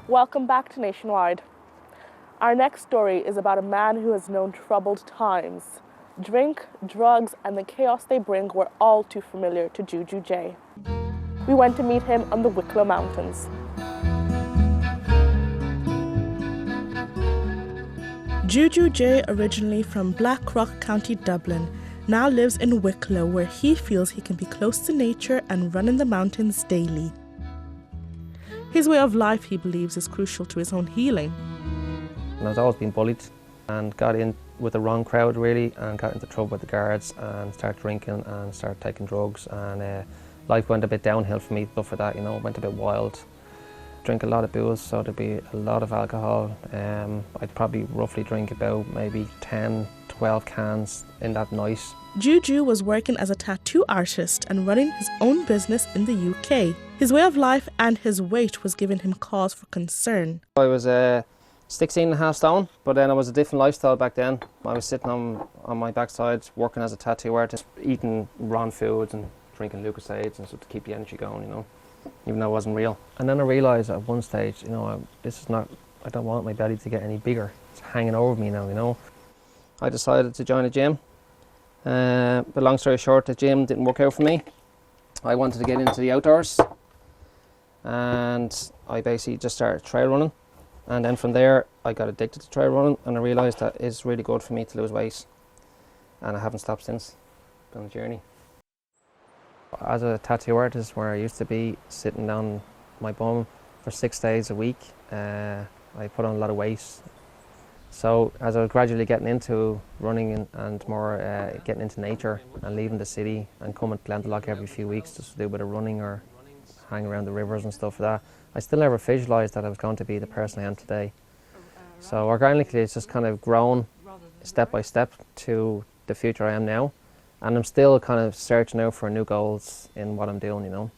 Welcome back to Nationwide. Our next story is about a man who has known troubled times. Drink, drugs, and the chaos they bring were all too familiar to Juju J. We went to meet him on the Wicklow Mountains. Juju J, originally from Blackrock, County Dublin, now lives in Wicklow, where he feels he can be close to nature and run in the mountains daily. His way of life, he believes, is crucial to his own healing. And I've always been bullied and got in with the wrong crowd really, and got into trouble with the guards and started drinking and started taking drugs, and life went a bit downhill for me after that, you know, went a bit wild. Drink a lot of booze, so there'd be a lot of alcohol. I'd probably roughly drink about maybe 10, 12 cans in that night. Juju was working as a tattoo artist and running his own business in the UK. His way of life and his weight was giving him cause for concern. I was 16 and a half stone, but then it was a different lifestyle back then. I was sitting on my backside working as a tattoo artist, eating raw foods and drinking Lucasades and stuff to keep the energy going, you know, even though it wasn't real. And then I realised at one stage, you know, I don't want my belly to get any bigger. It's hanging over me now, you know. I decided to join a gym. But long story short, the gym didn't work out for me. I wanted to get into the outdoors, and I basically just started trail running. And then from there, I got addicted to trail running, and I realised that it's really good for me to lose weight. And I haven't stopped since. Been on a journey. As a tattoo artist, where I used to be sitting down my bum for 6 days a week, I put on a lot of weight. So as I was gradually getting into running and more getting into nature and leaving the city and coming to Glendalough every few weeks just to do a bit of running or hang around the rivers and stuff like that, I still never visualised that I was going to be the person I am today. So organically it's just kind of grown step by step to the future I am now, and I'm still kind of searching out for new goals in what I'm doing, you know.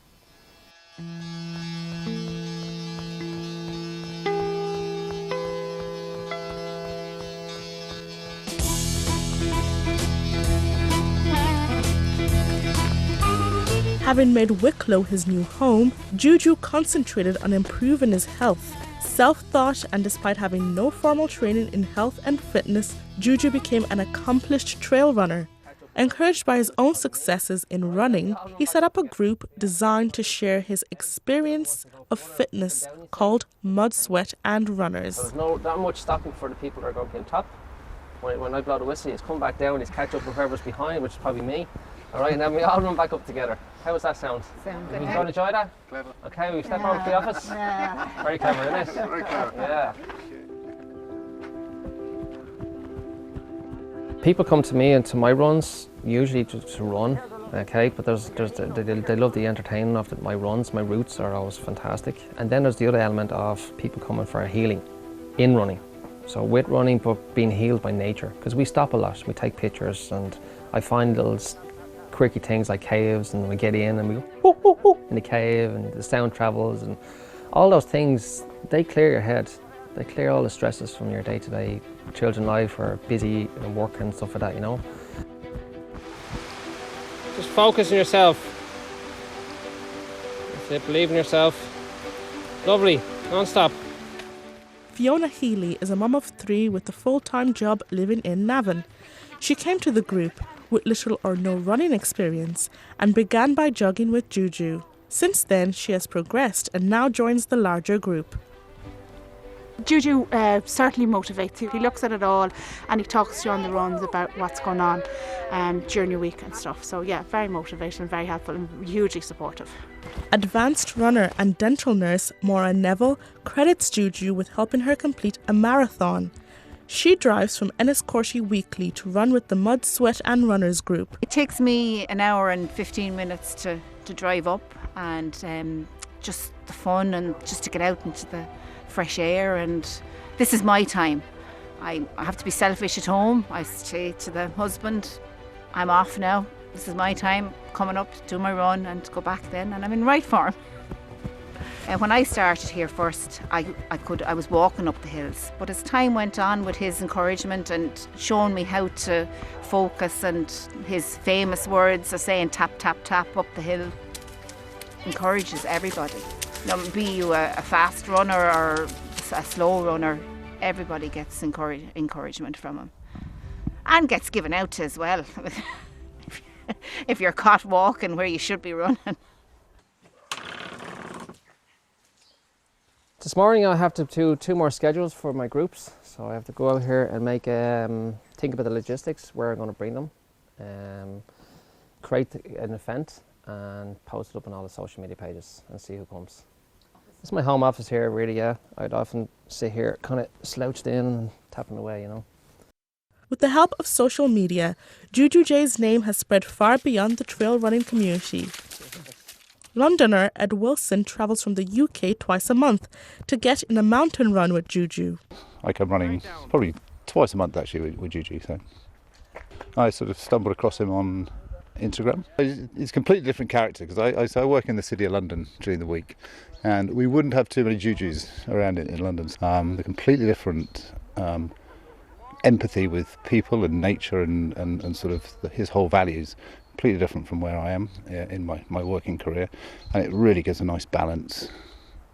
Having made Wicklow his new home, Juju concentrated on improving his health, self-thought, and despite having no formal training in health and fitness, Juju became an accomplished trail runner. Encouraged by his own successes in running, he set up a group designed to share his experience of fitness called Mud, Sweat and Runners. So there's not much stopping for the people that are going to be on top. When I blow the whistle, he's come back down, he's catch up with whoever's behind, which is probably me. All right, and then we all run back up together. How does that sound? Sound good. You don't enjoy that? Clever. Okay, we step over to the office. Yeah. Very clever, isn't it? Very clever. Yeah. People come to me and to my runs usually to run, okay, but they love the entertaining of my runs. My routes are always fantastic. And then there's the other element of people coming for healing in running. So with running, but being healed by nature, because we stop a lot. We take pictures, and I find little quirky things like caves, and we get in and we go whoo, whoo, whoo, in the cave, and the sound travels, and all those things, they clear your head. They clear all the stresses from your day-to-day children life or busy and work and stuff like that, you know. Just focus on yourself. That's it, believe in yourself. Lovely, non-stop. Fiona Healy is a mum of 3 with a full-time job living in Navan. She came to the group with little or no running experience and began by jogging with Juju. Since then, she has progressed and now joins the larger group. Juju certainly motivates you. He looks at it all and he talks to you on the runs about what's going on during your week and stuff. So yeah, very motivational, very helpful and hugely supportive. Advanced runner and dental nurse Maura Neville credits Juju with helping her complete a marathon. She drives from Enniscorthy weekly to run with the Mud, Sweat and Runners group. It takes me an hour and 15 minutes to drive up, and just the fun and just to get out into the fresh air, and this is my time. I have to be selfish at home. I say to the husband, I'm off now. This is my time, coming up, do my run and go back then, and I'm in right form. When I started here first, I was walking up the hills, but as time went on with his encouragement and showing me how to focus, and his famous words of saying tap, tap, tap up the hill encourages everybody. be you a fast runner or a slow runner, everybody gets encouragement from him. And gets given out to as well. If you're caught walking where you should be running. This morning I have to do 2 more schedules for my groups, so I have to go out here and make think about the logistics, where I'm going to bring them, create an event and post it up on all the social media pages and see who comes. It's my home office here, really. Yeah, I'd often sit here kind of slouched in and tapping away, you know. With the help of social media, Juju J's name has spread far beyond the trail running community. Londoner Ed Wilson travels from the UK twice a month to get in a mountain run with Juju. I come running probably twice a month actually with Juju. So I sort of stumbled across him on Instagram. He's a completely different character because I work in the city of London during the week, and we wouldn't have too many Jujus around in London. They're completely different. Empathy with people and nature and sort of his whole values, completely different from where I am in my working career, and it really gives a nice balance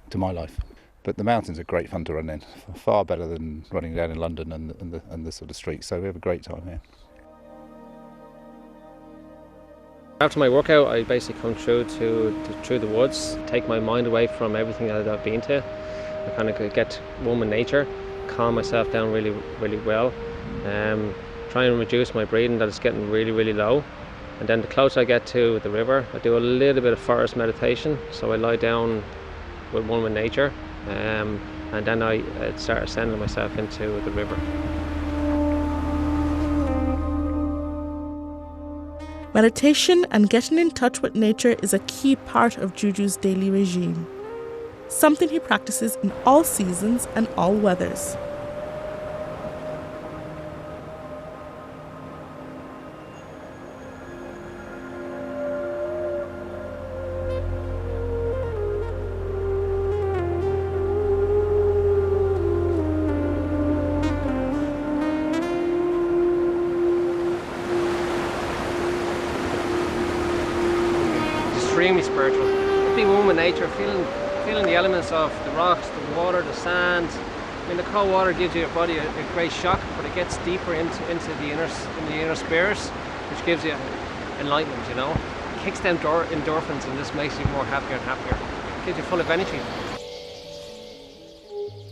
to my life. But the mountains are great fun to run in, far better than running down in London and the sort of streets, so we have a great time here. After my workout, I basically come through the woods, take my mind away from everything that I've been to. I kind of get one with nature, calm myself down really, really well. Try and reduce my breathing that is getting really, really low. And then the closer I get to the river, I do a little bit of forest meditation. So I lie down with one with nature, and then I start ascending myself into the river. Meditation and getting in touch with nature is a key part of Juju's daily regime, something he practices in all seasons and all weathers. Extremely spiritual. Just being one with nature, feeling the elements of the rocks, the water, the sand. I mean, the cold water gives your body a great shock, but it gets deeper into the inner spirit, which gives you enlightenment. You know, it kicks down endorphins and just makes you more happier and happier. It gives you full of energy.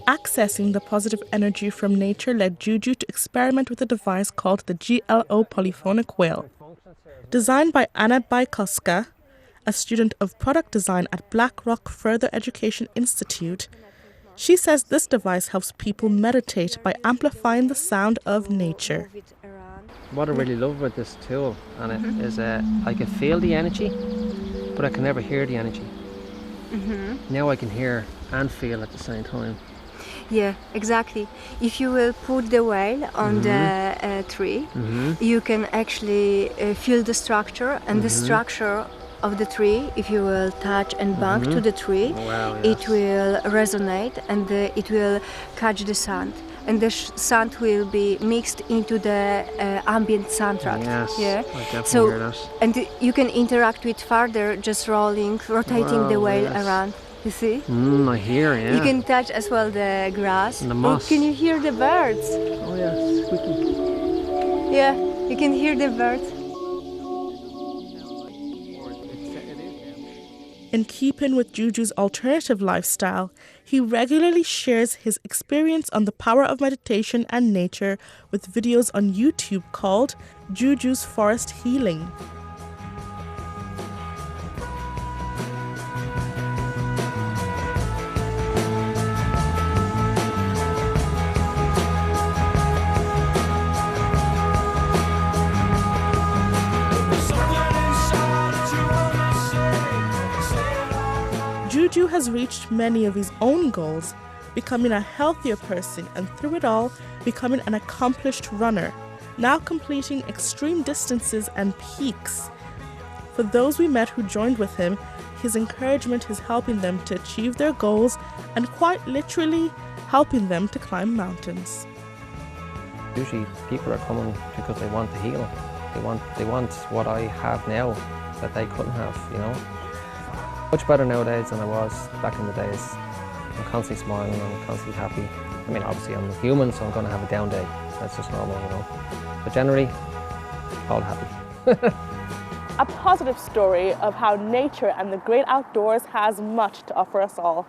Accessing the positive energy from nature led Juju to experiment with a device called the GLO polyphonic whale. Designed by Anna Bajkowska, a student of product design at Blackrock Further Education Institute, she says this device helps people meditate by amplifying the sound of nature. What I really love about this tool and it is I can feel the energy, but I can never hear the energy. Now I can hear and feel at the same time. Yeah, exactly. If you will put the whale on the tree, you can actually feel the structure, and the structure of the tree, if you will touch and bump to the tree, it will resonate and it will catch the sound. And the sound will be mixed into the ambient soundtrack. Yes, yeah. I definitely hear that. And you can interact with further, just rotating the whale around. You see? I hear, yeah. You can touch as well the grass. And the moss. Can you hear the birds? Oh yeah, squeaky. Yeah, you can hear the birds. In keeping with Juju's alternative lifestyle, he regularly shares his experience on the power of meditation and nature with videos on YouTube called Juju's Forest Healing. Juju has reached many of his own goals, becoming a healthier person and through it all, becoming an accomplished runner, now completing extreme distances and peaks. For those we met who joined with him, his encouragement is helping them to achieve their goals and quite literally helping them to climb mountains. Usually people are coming because they want to heal. They want what I have now that they couldn't have, you know. Much better nowadays than I was back in the days. I'm constantly smiling, I'm constantly happy. I mean, obviously I'm a human, so I'm going to have a down day. That's just normal, you know. But generally, all happy. A positive story of how nature and the great outdoors has much to offer us all.